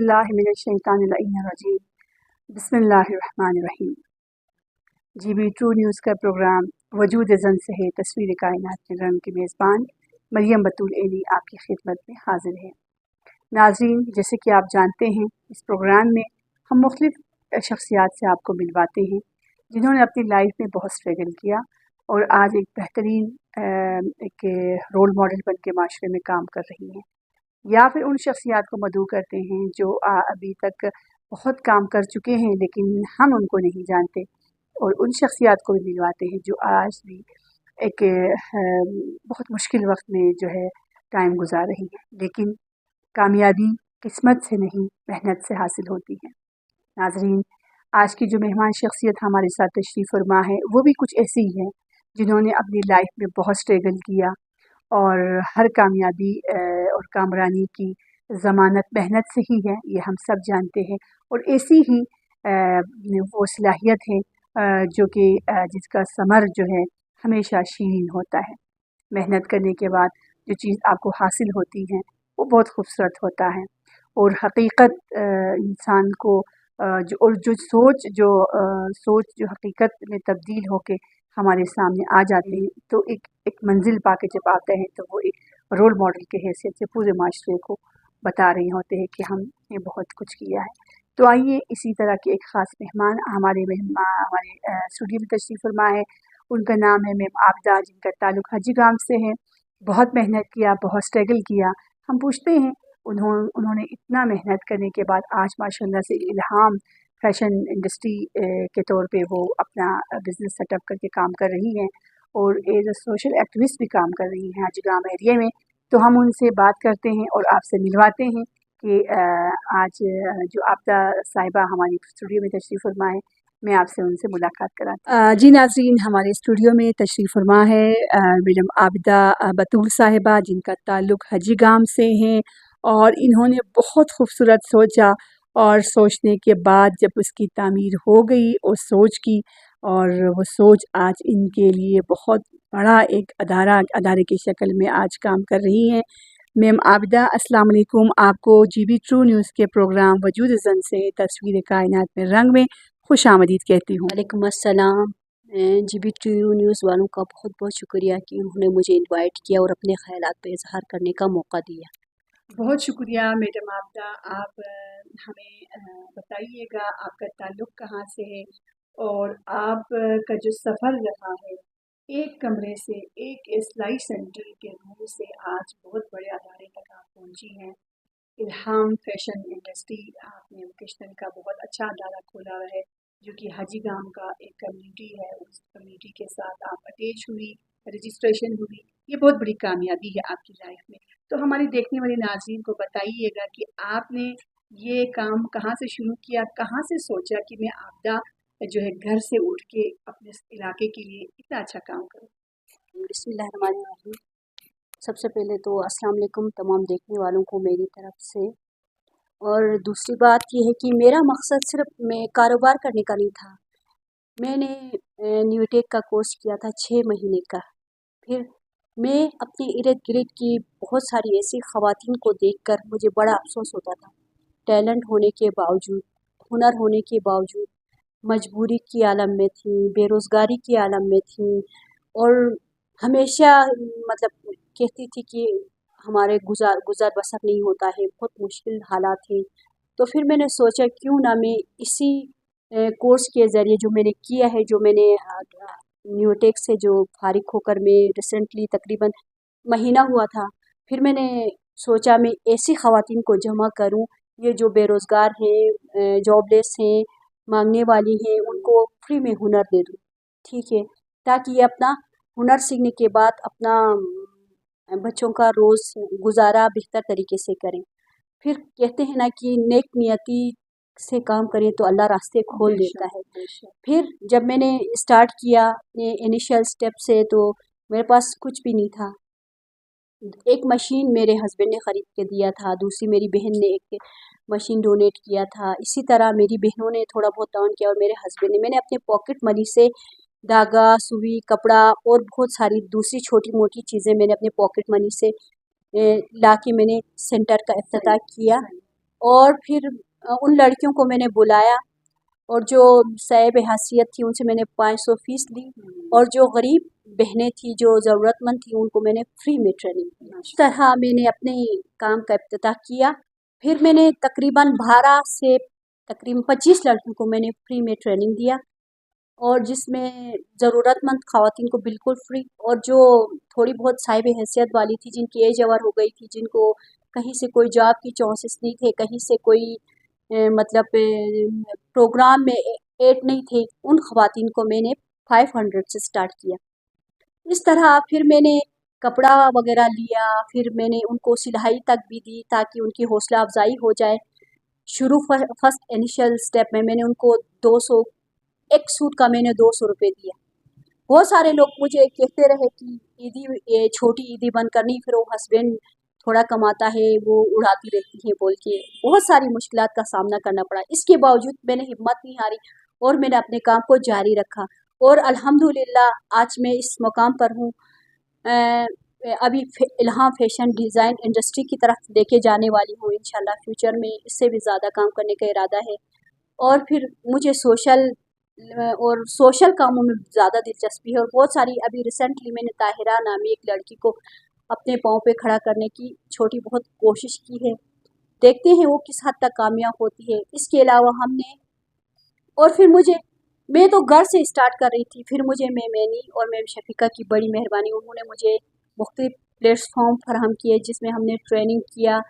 औज़ुबिल्लाहिमिनश्शैतानिर्रजीम बिस्मिल्लाहिर्रहमानिर्रहीम। GB true news का programme वजूद ज़न से है तस्वीर कायनात के रंग की मेज़बान मरियम बतूल एली आपकी खिदमत में हाजिर है। नाज़रीन, जैसे कि आप जानते हैं, इस प्रोग्राम में हम मुख्तलिफ़ शख्सियात से आपको मिलवाते हैं जिन्होंने अपनी लाइफ में बहुत स्ट्रगल किया और आज एक बेहतरीन एक रोल मॉडल बन के माशरे में काम कर रही हैं, या फिर उन शख्सियात को मदऊ करते हैं जो अभी तक बहुत काम कर चुके हैं लेकिन हम उनको नहीं जानते, और उन शख्सियात को भी मिलवाते हैं जो आज भी एक बहुत मुश्किल वक्त में जो है टाइम गुजार रही हैं, लेकिन कामयाबी किस्मत से नहीं मेहनत से हासिल होती है। नाज़रीन, आज की जो मेहमान शख्सियत हमारे साथ तशरीफ़ फरमा है वो भी कुछ ऐसी ही है जिन्होंने अपनी लाइफ में बहुत स्ट्रगल किया और हर कामयाबी और कामरानी की ज़मानत मेहनत से ही है, ये हम सब जानते हैं। और ऐसी ही वो सलाहियत है जो कि जिसका समर जो है हमेशा शीरीन होता है। मेहनत करने के बाद जो चीज़ आपको हासिल होती है वो बहुत खूबसूरत होता है, और हकीकत इंसान को जो सोच जो हकीकत में तब्दील होके हमारे सामने आ जाते हैं, तो एक मंजिल पाके जब आते हैं तो वो एक रोल मॉडल के हैसियत से पूरे माशरे को बता रहे होते हैं कि हमने बहुत कुछ किया है। तो आइए, इसी तरह के एक ख़ास मेहमान हमारे स्टूडियो में तशरीफ़ फरमा है। उनका नाम है मैम आबिदा, जिनका ताल्लुक़ हजी गांव से है। बहुत मेहनत किया, बहुत स्ट्रगल किया। हम पूछते हैं उन्होंने इतना मेहनत करने के बाद आज माशाल्लाह से इल्हाम फैशन इंडस्ट्री के तौर पे वो अपना बिज़नेस सेटअप करके काम कर रही हैं और एज अ सोशल एक्टिविस्ट भी काम कर रही हैं हजगाम एरिया में। तो हम उनसे बात करते हैं और आपसे मिलवाते हैं कि आज जो आबिदा साहिबा हमारी स्टूडियो में तशरीफ़ फरमा है, मैं आपसे उनसे मुलाकात कराती हूँ। जी नाज़रीन, हमारे स्टूडियो में तशरीफ़ फरमा है मैडम आबिदा बतूल साहिबा, जिनका ताल्लुक़ हजी गांव से हैं, और इन्होंने बहुत खूबसूरत सोचा और सोचने के बाद जब उसकी तामीर हो गई उस सोच की, और वो सोच आज इनके लिए बहुत बड़ा एक अदारे की शक्ल में आज काम कर रही हैं। मैम आबिदा, अस्सलाम वालेकुम। आपको GB ट्रू न्यूज़ के प्रोग्राम वजूद ज़न से तस्वीर कायनात में रंग में खुश आमदीद कहती हूँ। वालेकुम अस्सलाम। GB ट्रू न्यूज़ वालों का बहुत बहुत शुक्रिया कि उन्होंने मुझे इनवाइट किया और अपने ख़यालात पे इज़हार करने का मौका दिया। बहुत शुक्रिया मैडम आबिदा। आप हमें बताइएगा आपका ताल्लुक़ कहाँ से है और आपका जो सफ़र रहा है एक कमरे से, एक सिलाई सेंटर के रूम से आज बहुत बड़े अदारे तक आप पहुँची हैं। इल्हाम फैशन इंडस्ट्री, आपने वोकेशनल का बहुत अच्छा अदारा खोला है जो कि हाजी गांव का एक कम्युनिटी है। उस कम्युनिटी के साथ आप अटैच हुई, रजिस्ट्रेशन हुई, ये बहुत बड़ी कामयाबी है आपकी लाइफ में। तो हमारी देखने वाले नाज़रीन को बताइएगा कि आपने ये काम कहाँ से शुरू किया, कहाँ से सोचा कि मैं आबिदा जो है घर से उठ के अपने इलाके के लिए इतना अच्छा काम करूँ। बिस्मिल्लाहिर्रहमानिर्रहीम। सबसे पहले तो अस्सलाम वालेकुम तमाम देखने वालों को मेरी तरफ से। और दूसरी बात ये है कि मेरा मकसद सिर्फ मैं कारोबार करने का नहीं था। मैंने न्यूटेक का कोर्स किया था 6 महीने का। फिर मैं अपने इर्द गिर्द की बहुत सारी ऐसी ख़वातीन को देखकर मुझे बड़ा अफसोस होता था। टैलेंट होने के बावजूद, हुनर होने के बावजूद मजबूरी की आलम में थी, बेरोज़गारी की आलम में थी, और हमेशा मतलब कहती थी कि हमारे गुज़र बसर नहीं होता है, बहुत मुश्किल हालात थे। तो फिर मैंने सोचा क्यों ना मैं इसी कोर्स के ज़रिए जो मैंने किया है, जो मैंने न्यूटेक से जो फारिग होकर मैं रिसेंटली तकरीबन महीना हुआ था, फिर मैंने सोचा मैं ऐसी ख़वातीन को जमा करूं, ये जो बेरोज़गार हैं, जॉबलेस हैं, मांगने वाली हैं, उनको फ्री में हुनर दे दूं, ठीक है, ताकि ये अपना हुनर सीखने के बाद अपना बच्चों का रोज़ गुजारा बेहतर तरीके से करें। फिर कहते हैं ना कि नेक नियति से काम करें तो अल्लाह रास्ते खोल देता है। फिर जब मैंने स्टार्ट किया इनिशियल स्टेप से, तो मेरे पास कुछ भी नहीं था। एक मशीन मेरे हस्बैंड ने ख़रीद के दिया था, दूसरी मेरी बहन ने एक मशीन डोनेट किया था। इसी तरह मेरी बहनों ने थोड़ा बहुत डाउन किया और मेरे हस्बैंड ने, मैंने अपने पॉकेट मनी से धागा, सुई, कपड़ा और बहुत सारी दूसरी छोटी मोटी चीज़ें मैंने अपने पॉकेट मनी से ला के मैंने सेंटर का इफ्तिताह किया। और फिर उन लड़कियों को मैंने बुलाया और जो साहिब हैसियत थी उनसे मैंने 500 फीस ली और जो गरीब बहनें थी जो ज़रूरतमंद थी उनको मैंने फ्री में ट्रेनिंग दी। इस तरह मैंने अपने काम का इफ्तिताह किया। फिर मैंने तकरीबन 12 से तकरीबन 25 लड़कियों को मैंने फ्री में ट्रेनिंग दिया और जिसमें ज़रूरतमंद ख़वातीन को बिल्कुल फ्री और जो थोड़ी बहुत साहिब हैसियत वाली थी जिनकी एज ओवर हो गई थी, जिनको कहीं से कोई जॉब की चांसेस नहीं थे, कहीं से कोई मतलब प्रोग्राम में एड नहीं थे, उन ख़वातीन को मैंने 500 से स्टार्ट किया। इस तरह फिर मैंने कपड़ा वगैरह लिया, फिर मैंने उनको सिलाई तक भी दी ताकि उनकी हौसला अफजाई हो जाए। फर्स्ट इनिशियल स्टेप में मैंने उनको 200 एक सूट का मैंने 200 रुपये दिया। बहुत सारे लोग मुझे कहते रहे कि ईदी ये छोटी ईदी बंद करनी, फिर वो हस्बैंड थोड़ा कमाता है वो उड़ाती रहती है बोल के बहुत सारी मुश्किलात का सामना करना पड़ा। इसके बावजूद मैंने हिम्मत नहीं हारी और मैंने अपने काम को जारी रखा और अल्हम्दुलिल्लाह आज मैं इस मुकाम पर हूँ। अभी इल्हाम फैशन डिज़ाइन इंडस्ट्री की तरफ लेके जाने वाली हूँ इंशाल्लाह। फ्यूचर में इससे भी ज़्यादा काम करने का इरादा है और फिर मुझे सोशल कामों में ज़्यादा दिलचस्पी है और बहुत सारी अभी रिसेंटली मैंने ताहिरा नामी एक लड़की को अपने पाँव पे खड़ा करने की छोटी बहुत कोशिश की है। देखते हैं वो किस हद तक कामयाब होती है। इसके अलावा हमने और फिर मैं तो घर से स्टार्ट कर रही थी, फिर मुझे मैनी और मैम शफीका की बड़ी मेहरबानी, उन्होंने मुझे मुख्तलिफ प्लेटफॉर्म फराहम किए जिसमें हमने ट्रेनिंग किया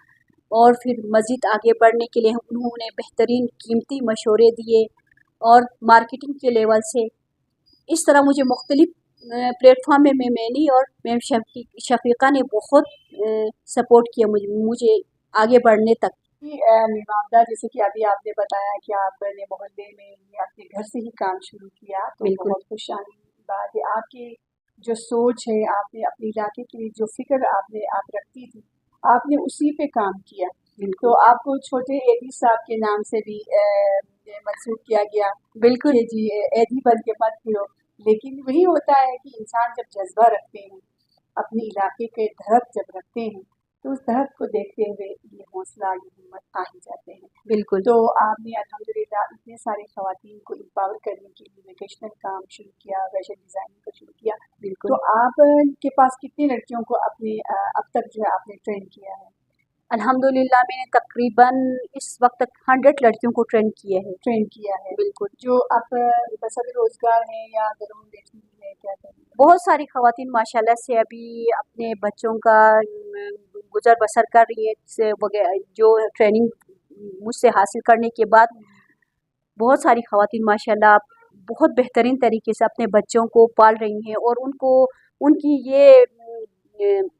और फिर मज़ीद आगे बढ़ने के लिए उन्होंने बेहतरीन कीमती मशवरे दिए और मार्केटिंग के लेवल से इस तरह मुझे मुख्तलिफ प्लेटफॉर्म में मैनी और मैम शफीका ने बहुत सपोर्ट किया मुझे आगे बढ़ने तक। मेमादा, जैसे कि अभी आपने बताया कि आपने मोहल्ले में या अपने घर से ही काम शुरू किया, तो बिल्कुल। बहुत खुशानी की बात है। आपकी जो सोच है, आपने अपने इलाके के लिए जो फिक्र आप रखती थी, आपने उसी पे काम किया। तो आपको छोटे एडी साहब के नाम से भी मंसूब किया गया बिल्कुल कि जी एडी बन के मत फिरो। लेकिन वही होता है कि इंसान जब जज्बा रखते हैं, अपने इलाके के धड़क जब रखते हैं, तो उस धड़क को देखते हुए ये हौसला ये हिम्मत आ ही जाते हैं। बिल्कुल तो आपने अल्हम्दुलिल्लाह इतने सारे ख़वातीन को एम्पावर करने के लिए वोकेशनल काम शुरू किया, फैशन डिज़ाइनिंग को शुरू किया। बिल्कुल तो आपके पास कितनी लड़कियों को अपने अब तक जो है आपने ट्रेन किया है? अल्हम्दुलिल्लाह मैंने तकरीबन इस वक्त तक 100 लड़कियों को ट्रेन किया है। बिल्कुल। जो अब बसर रोज़गार है या घरों में बैठी हुई है, क्या करें? बहुत सारी ख़वातीन माशाल्लाह से अभी अपने बच्चों का गुज़र बसर कर रही है से वगैरह जो ट्रेनिंग मुझसे हासिल करने के बाद बहुत सारी ख़वातीन माशाल्लाह बहुत बेहतरीन तरीके से अपने बच्चों को पाल रही हैं और उनकी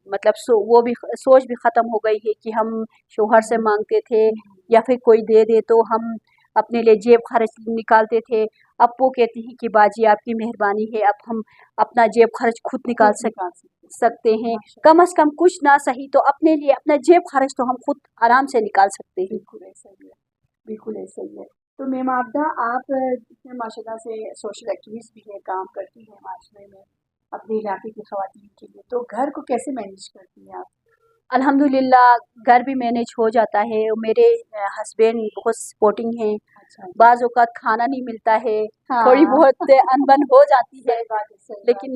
मतलब वो भी सोच भी ख़त्म हो गई है कि हम शोहर से मांगते थे या फिर कोई दे दे तो हम अपने लिए जेब खर्च निकालते थे। अब वो कहती हैं कि बाजी आपकी मेहरबानी है, अब हम अपना जेब खर्च खुद निकाल सकते हैं। कम से कम कुछ ना सही तो अपने लिए अपना जेब खर्च तो हम खुद आराम से निकाल सकते हैं। बिल्कुल ऐसा ही है, बिल्कुल ऐसा ही है। तो मैम आबदा, आप इतने माशाल्लाह से सोशल एक्टिविस्ट भी हैं, काम करती हैं माशरे में अपने इलाके की ख़वातीन के लिए, तो घर को कैसे मैनेज करती हैं आप? अल्हम्दुलिल्लाह घर भी मैनेज हो जाता है और मेरे हस्बैंड बहुत सपोर्टिंग हैं। अच्छा। बाज़ औक़ात खाना नहीं मिलता है, हाँ। थोड़ी बहुत अनबन हो जाती है, सही बात है, सही बात लेकिन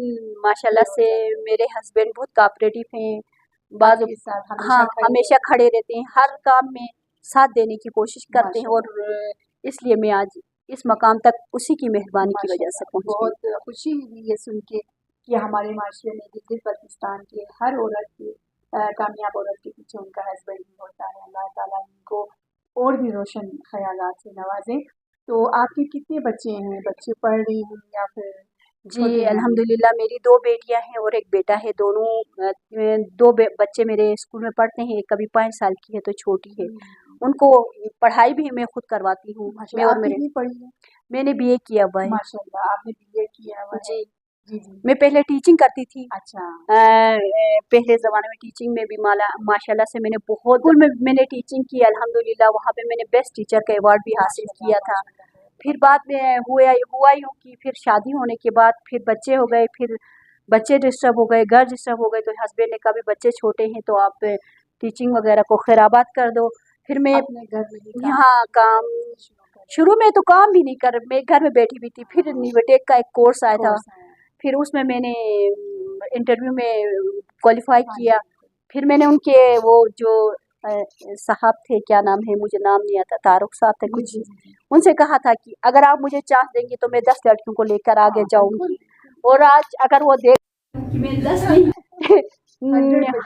माशाल्लाह से मेरे हस्बैंड बहुत कोऑपरेटिव हैं। बाज़ आपके साथ हमेशा हाँ, खड़े हमेशा खड़े रहते हैं, हर काम में साथ देने की कोशिश करते हैं और माशाल्लाह। इसलिए मैं आज इस मकाम तक उसी की मेहरबानी की वजह से माशाल्लाह, पहुँची हूँ। बहुत खुशी हुई ये सुन के कि हमारे माशरे में गिलगित बल्तिस्तान के हर औरत की कामयाब औरत के पीछे उनका हस्बैंड भी होता है। अल्लाह ताला इनको और भी रोशन ख़यालात से नवाज़े। तो आपके कितने बच्चे हैं? बच्चे पढ़ रही हैं या फिर जी, छोटे हैं? अल्हम्दुलिल्लाह मेरी 2 बेटियाँ हैं और 1 बेटा है। दोनों 2 बच्चे मेरे स्कूल में पढ़ते हैं, एक अभी 5 साल की है तो छोटी है। उनको पढ़ाई भी मैं खुद करवाती हूँ। मैं और आप मेरे कितनी पढ़ी हैं? मैंने बीए किया हुआ है। माशाल्लाह, आपने बीए किया हुआ है। जी, जी, जी। मैं पहले टीचिंग करती थी। अच्छा। पहले ज़माने में टीचिंग में भी माशाल्लाह से मैंने बहुत स्कूल में मैंने टीचिंग की अल्हम्दुलिल्लाह, वहाँ पे मैंने बेस्ट टीचर का अवार्ड भी हासिल किया था। फिर बाद में हुआ यूँ कि फिर शादी होने के बाद फिर बच्चे हो गए, फिर बच्चे डिस्टर्ब हो गए, घर डिस्टर्ब हो गए, तो हस्बैंड ने कहा भी बच्चे छोटे हैं तो आप टीचिंग वगैरह को खैराबाद कर दो। پھر میں اپنے گھر میں ہی یہاں کام شروع میں تو کام بھی نہیں کر، میں گھر میں بیٹھی ہوئی تھی. پھر نیوٹیک کا ایک کورس آیا تھا، پھر اس میں نے انٹرویو میں کوالیفائی کیا. پھر میں نے ان کے وہ جو صاحب تھے، کیا نام ہے مجھے نام نہیں آتا، تعارف صاحب تھے کچھ، ان سے کہا تھا کہ اگر آپ مجھے چانس دیں گے تو میں 10 لڑکیوں کو لے کر آگے جاؤں گی. اور آج اگر وہ دیکھ کہ میں 10 نہیں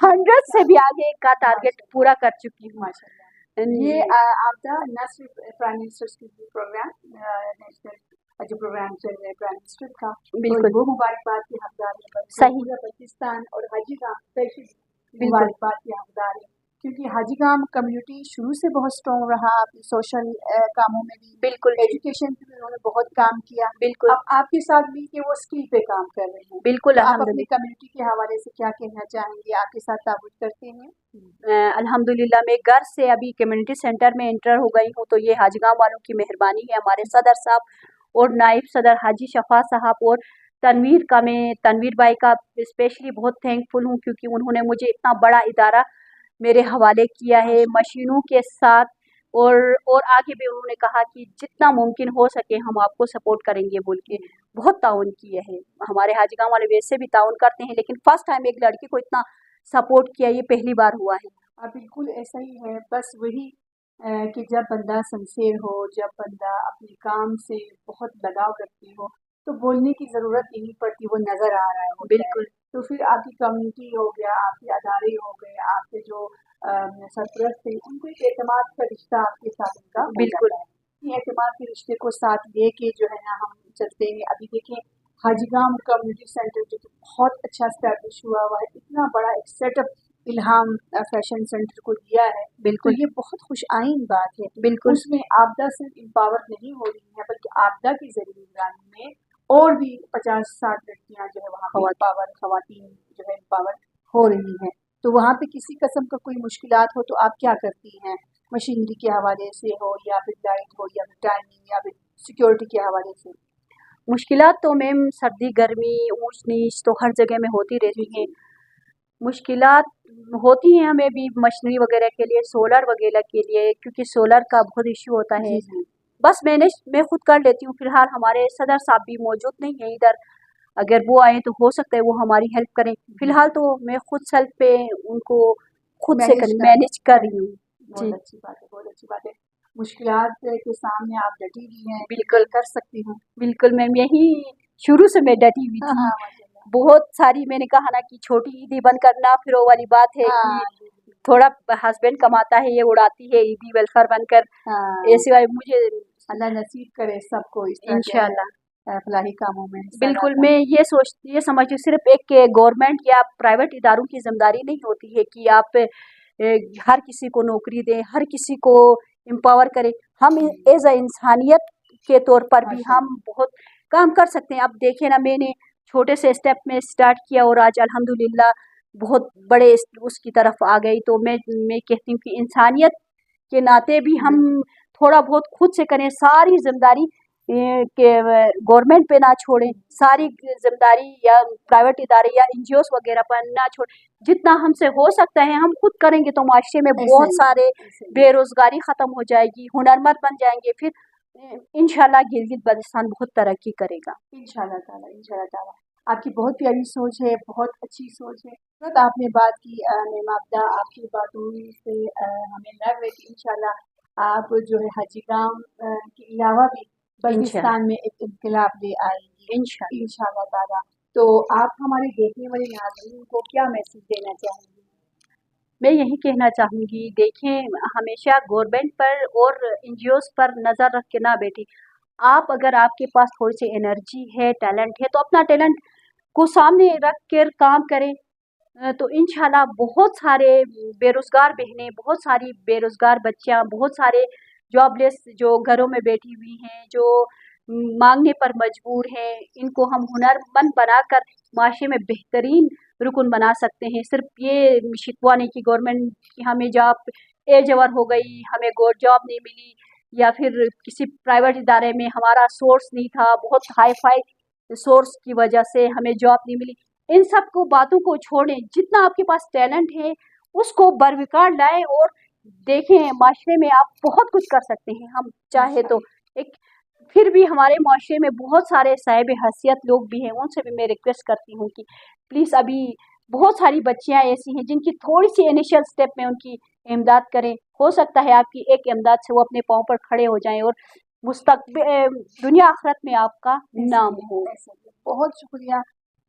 100 سے بھی آگے کا ٹارگیٹ پورا کر چکی ہوں. یہ آپدا نہ صرف پرائم منسٹر کے پروگرام نیشنل جو پروگرام چل رہے ہیں پرائم منسٹر کا، بالکل وہ مبارکباد کی حقدار ہے. صحیح، پورا پاکستان اور حاجی گام اسپیشلی مبارکباد کی حقدار ہے، کیونکہ حاجی گام کمیونٹی شروع سے بہت اسٹرانگ رہا اپنے سوشل کاموں میں بھی، بالکل ایجوکیشن پہ بھی انہوں نے بہت کام کیا. بالکل اب آپ کے ساتھ مل کے وہ اسکل پہ کام کر رہے ہیں. بالکل تو آپ اپنی الحمدللہ کمیونٹی کے حوالے سے کیا کہنا چاہیں گے؟ آپ کے ساتھ تعاون کرتے ہیں؟ الحمدللہ میں گھر سے ابھی کمیونٹی سینٹر میں انٹر ہو گئی ہوں، تو یہ حاجی گام والوں کی مہربانی ہے. ہمارے صدر صاحب اور نائب صدر حاجی شفا صاحب اور تنویر کا، میں تنویر بھائی کا اسپیشلی بہت تھینک فل ہوں، کیونکہ انہوں نے مجھے اتنا بڑا ادارہ میرے حوالے کیا ہے مشینوں کے ساتھ. اور آگے بھی انہوں نے کہا کہ جتنا ممکن ہو سکے ہم آپ کو سپورٹ کریں گے بول کے بہت تعاون کیا ہے. ہمارے حاجی گام والے ویسے بھی تعاون کرتے ہیں، لیکن فرسٹ ٹائم ایک لڑکی کو اتنا سپورٹ کیا یہ پہلی بار ہوا ہے. بالکل ایسا ہی ہے. بس وہی کہ جب بندہ سنسیئر ہو، جب بندہ اپنے کام سے بہت لگاؤ رکھتی ہو، تو بولنے کی ضرورت نہیں پڑتی، وہ نظر آ رہا ہے. بالکل. تو پھر آپ کی کمیونٹی ہو گیا، آپ کے ادارے ہو گئے، آپ کے جو سرپرست ہیں، ان کو ایک اعتماد کا رشتہ آپ کے ساتھ ان کا ہو بالکل جاتا ہے. اعتماد کے رشتے کو ساتھ لے کے جو ہے نا ہم چلتے ہیں. ابھی دیکھیں حاجی گام کمیونٹی سینٹر جو بہت اچھا اسٹیبلش ہوا ہے، اتنا بڑا ایک سیٹ اپ الہام فیشن سینٹر کو دیا ہے. بالکل تو یہ بہت خوش آئین بات ہے. بالکل اس میں آپدا صرف امپاور نہیں ہو رہی ہے، بلکہ آپدا کی ذریعے نگرانی میں اور بھی 50-60 لڑکیاں جو ہے وہاں پہ خواتین جو ہے امپاور ہو رہی ہیں. تو وہاں پہ کسی قسم کا کوئی مشکلات ہو تو آپ کیا کرتی ہیں؟ مشینری کے حوالے سے ہو، یا پھر لائٹ ہو، یا پھر ٹائمنگ، یا پھر سیکورٹی کے حوالے سے؟ مشکلات تو میم سردی گرمی اونچ نیچ تو ہر جگہ میں ہوتی رہتی ہیں. مشکلات ہوتی ہیں ہمیں بھی مشینری وغیرہ کے لیے، سولر وغیرہ کے لیے، کیونکہ سولر کا بہت ایشو ہوتا ہے. بس میں خود کر لیتی ہوں. فی الحال ہمارے صدر صاحب بھی موجود نہیں ہیں ادھر، اگر وہ آئیں تو ہو سکتا ہے وہ ہماری ہیلپ کریں. فی الحال تو میں خود سیلف پہ ان کو خود سے مینیج کر رہی ہوں. بہت اچھی بات ہے، بہت اچھی بات ہے. مشکلات کے سامنے آپ ڈٹی ہوئی ہیں، بالکل کر سکتی ہوں. بالکل میم، یہی شروع سے میں ڈٹی ہوئی تھی. بہت ساری میں نے کہا نا کہ چھوٹی عیدی بند کرنا پھر وہ والی بات ہے کہ تھوڑا ہسبینڈ کماتا ہے یہ اڑاتی ہے عیدی ویلفیئر بن کر. ایسے والی مجھے اللہ نصیب کرے سب کو اس طرح انشاءاللہ فلاحی کاموں میں. بالکل میں یہ سمجھتی ہوں صرف ایک گورنمنٹ یا پرائیویٹ اداروں کی ذمہ داری نہیں ہوتی ہے کہ آپ ہر کسی کو نوکری دیں، ہر کسی کو امپاور کریں. ہم ایز اے انسانیت کے طور پر بھی ہم بہت کام کر سکتے ہیں. اب دیکھیں نا، میں نے چھوٹے سے اسٹیپ میں اسٹارٹ کیا اور آج الحمدللہ بہت بڑے اس کی طرف آ گئی. تو میں کہتی ہوں کہ انسانیت کے ناطے بھی ہم تھوڑا بہت خود سے کریں. ساری ذمہ داری کہ گورنمنٹ پہ نہ چھوڑیں، ساری ذمہ داری یا پرائیویٹ ادارے یا NGOs وغیرہ پر نہ چھوڑیں. جتنا ہم سے ہو سکتا ہے ہم خود کریں گے تو معاشرے میں بہت سارے بے روزگاری ختم ہو جائے گی، ہنرمند بن جائیں گے. پھر انشاءاللہ گلگت بلتستان بہت ترقی کرے گا انشاءاللہ تعالیٰ، انشاءاللہ تعالیٰ. آپ کی بہت پیاری سوچ ہے، بہت اچھی سوچ ہے. آپ نے بات کی میم آپدا، آپ کی باتوں سے ہمیں لگ رہا ہے کہ انشاءاللہ آپ جو ہے حاجی گام کے علاوہ بھی بلتستان میں ایک انقلاب لے آئیں گی انشاءاللہ تعالیٰ. تو آپ ہمارے دیکھنے والے ناظرین کو کیا میسج دینا چاہیں گی؟ میں یہی کہنا چاہوں گی، دیکھیں ہمیشہ گورنمنٹ پر اور NGOs پر نظر رکھ کے نہ بیٹھی. آپ اگر آپ کے پاس تھوڑی سی انرجی ہے، ٹیلنٹ ہے، تو اپنا ٹیلنٹ کو سامنے رکھ کر کام کریں. تو انشاءاللہ بہت سارے بے روزگار بہنیں، بہت ساری بے روزگار بچیاں، بہت سارے جاب لیس جو گھروں میں بیٹھی ہوئی ہیں، جو مانگنے پر مجبور ہیں، ان کو ہم ہنرمند بنا کر معاشرے میں بہترین رکن بنا سکتے ہیں. صرف یہ شکوہ نہیں کہ گورنمنٹ کی ہمیں جاب ایج اوور ہو گئی، ہمیں جاب نہیں ملی، یا پھر کسی پرائیویٹ ادارے میں ہمارا سورس نہیں تھا، بہت ہائی فائی سورس کی وجہ سے ہمیں جاب نہیں ملی. ان سب کو باتوں کو چھوڑیں. جتنا آپ کے پاس ٹیلنٹ ہے اس کو بروقار لائیں اور देखें माशरे में आप बहुत कुछ कर सकते हैं, हम चाहे तो एक फिर भी हमारे माशरे में बहुत सारे साहिब हैसियत लोग भी हैं, उनसे भी मैं रिक्वेस्ट करती हूँ कि प्लीज़ अभी बहुत सारी बच्चियाँ ऐसी हैं जिनकी थोड़ी सी इनिशियल स्टेप में उनकी इमदाद करें। हो सकता है आपकी एक इमदाद से वो अपने पाँव पर खड़े हो जाएं और दुनिया आखिरत में आपका नाम हो। बहुत शुक्रिया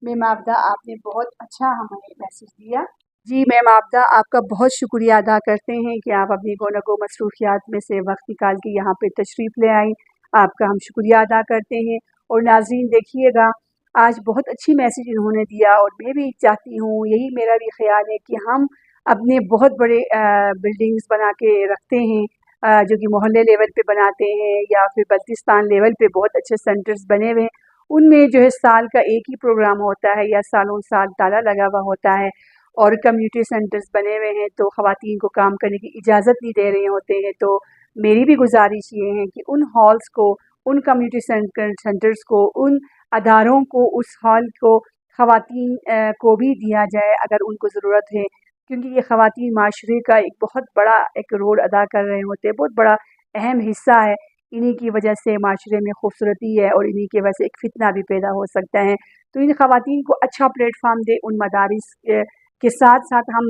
मैम आबदा, आपने बहुत अच्छा हमें मैसेज दिया। जी मैम आबदा, आपका बहुत शुक्रिया अदा करते हैं कि आप अपनी गो मसरूफियात में से वक्त निकाल के यहाँ पे तशरीफ़ ले आई। आपका हम शुक्रिया अदा करते हैं। और नाज़रीन देखिएगा, आज बहुत अच्छी मैसेज इन्होंने दिया और मैं भी चाहती हूँ, यही मेरा भी ख्याल है कि हम अपने बहुत बड़े बिल्डिंग्स बना के रखते हैं, जो कि मोहल्ले लेवल पे बनाते हैं या फिर बल्तिस्तान लेवल पे बहुत अच्छे सेंटर्स बने हुए हैं। उनमें जो है साल का एक ही प्रोग्राम होता है या सालों साल ताला लगा हुआ होता है, और कम्युनिटी सेंटर्स बने हुए हैं तो ख़वातीन को काम करने की इजाज़त नहीं दे रहे होते हैं। तो मेरी भी गुजारिश ये है कि उन हॉल्स को, उन कम्युनिटी सेंटर्स को, उन अदारों को, उस हॉल को ख़वातीन को भी दिया जाए अगर उनको ज़रूरत है, क्योंकि ये ख़वातीन माशरे का एक बहुत बड़ा एक रोल अदा कर रहे होते हैं, बहुत बड़ा अहम हिस्सा है। इन्हीं की वजह से माशरे में खूबसूरती है और इन्हीं की वजह से एक फ़ितना भी पैदा हो सकता है। तो इन ख़वातीन को अच्छा प्लेटफार्म दे, उन मदारिस के साथ साथ हम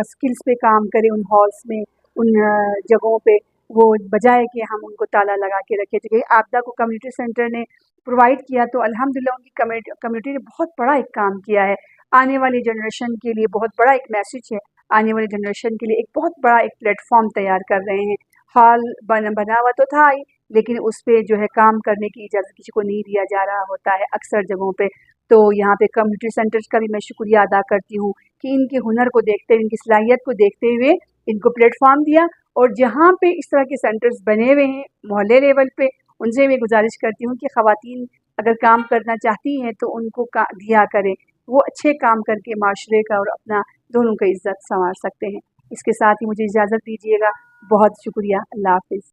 स्किल्स पे काम करें उन हॉल्स में, उन जगहों पे, वो बजाय कि हम उनको ताला लगा के रखें। तो आपदा को कम्युनिटी सेंटर ने प्रोवाइड किया तो अल्हम्दुलिल्लाह उनकी कम्युनिटी ने बहुत बड़ा एक काम किया है। आने वाली जनरेशन के लिए बहुत बड़ा एक मैसेज है, आने वाली जनरेशन के लिए एक बहुत बड़ा एक प्लेटफॉर्म तैयार कर रहे हैं। हॉल बना हुआ तो था ही, लेकिन उस पे जो है काम करने की इजाज़त किसी को नहीं दिया जा रहा होता है अक्सर जगहों पे। तो यहाँ पे कम्युनिटी सेंटर्स का भी मैं शुक्रिया अदा करती हूँ कि इनके हुनर को देखते हुए, इनकी सलाहियत को देखते हुए इनको प्लेटफॉर्म दिया। और जहाँ पे इस तरह के सेंटर्स बने हुए हैं मोहल्ले लेवल पे, उनसे मैं गुजारिश करती हूँ कि ख़वातीन अगर काम करना चाहती हैं तो उनको दिया करें, वो अच्छे काम करके माशरे का और अपना दोनों का इज़्ज़त संवार सकते हैं। इसके साथ ही मुझे इजाज़त दीजिएगा। बहुत शुक्रिया। अल्लाह हाफ़िज़।